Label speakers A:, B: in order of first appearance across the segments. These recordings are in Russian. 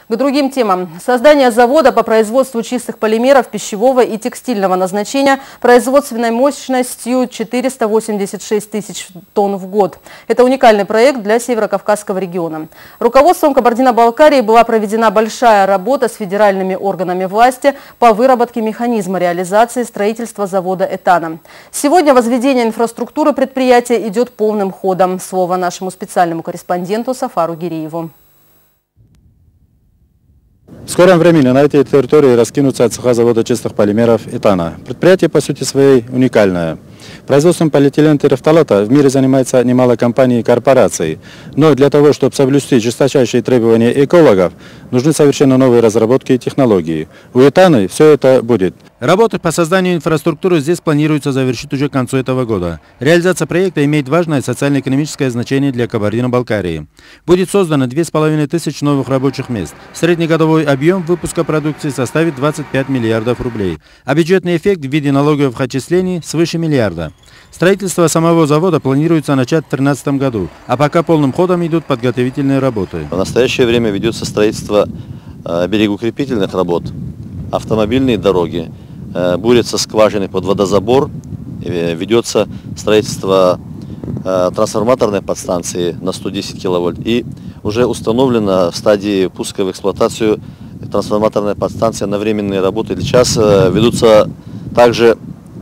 A: К другим темам. Создание завода по производству чистых полимеров пищевого и текстильного назначения производственной мощностью 486 тысяч тонн в год. Это уникальный проект для Северо-Кавказского региона. Руководством Кабардино-Балкарии была проведена большая работа с федеральными органами власти по выработке механизма реализации строительства завода этана. Сегодня возведение инфраструктуры предприятия идет полным ходом. Слово нашему специальному корреспонденту Сафару Гирееву.
B: В скором времени на этой территории раскинутся цеха завода чистых полимеров этана. Предприятие по сути своей уникальное. Производством полиэтилена терефталата в мире занимается немало компаний и корпораций. Но для того, чтобы соблюсти жесточайшие требования экологов, нужны совершенно новые разработки и технологии. У этаны все это будет. Работы по созданию инфраструктуры здесь планируется завершить уже к концу этого года. Реализация проекта имеет важное социально-экономическое значение для Кабардино-Балкарии. Будет создано 2500 новых рабочих мест. Среднегодовой объем выпуска продукции составит 25 миллиардов рублей, а бюджетный эффект в виде налоговых отчислений свыше миллиарда. Строительство самого завода планируется начать в 2013 году, а пока полным ходом идут подготовительные работы.
C: В настоящее время ведется строительство берегоукрепительных работ, автомобильные дороги, бурятся скважины под водозабор, ведется строительство трансформаторной подстанции на 110 киловольт и уже установлена в стадии пуска в эксплуатацию трансформаторная подстанция на временные работы. Сейчас ведутся также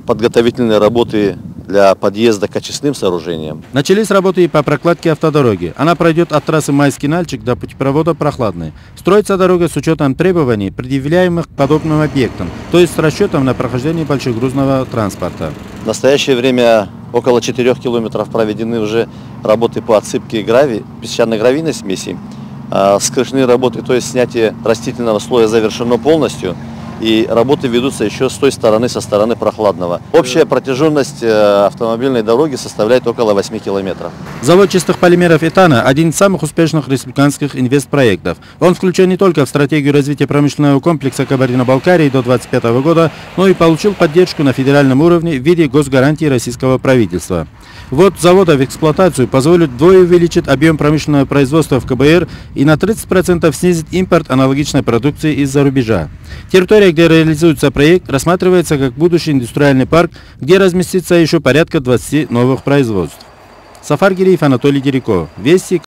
C: подготовительные работы для подъезда к очистным сооружениям.
B: Начались работы и по прокладке автодороги. Она пройдет от трассы Майский Нальчик до путепровода Прохладный. Строится дорога с учетом требований, предъявляемых к подобным объектам, то есть с расчетом на прохождение большегрузного транспорта.
C: В настоящее время около 4 километров проведены уже работы по отсыпке песчано-гравийной смеси. Скрышные работы, то есть снятие растительного слоя, завершено полностью. И работы ведутся еще с той стороны, со стороны Прохладного. Общая протяженность автомобильной дороги составляет около 8 километров.
B: Завод чистых полимеров этана – один из самых успешных республиканских инвестпроектов. Он включен не только в стратегию развития промышленного комплекса Кабардино-Балкарии до 2025 года, но и получил поддержку на федеральном уровне в виде госгарантии российского правительства. Ввод завода в эксплуатацию позволит вдвое увеличить объем промышленного производства в КБР и на 30% снизить импорт аналогичной продукции из-за рубежа. Территория, где реализуется проект, рассматривается как будущий индустриальный парк, где разместится еще порядка 20 новых производств. Сафар Гиреев, Анатолий Дереко. Вести.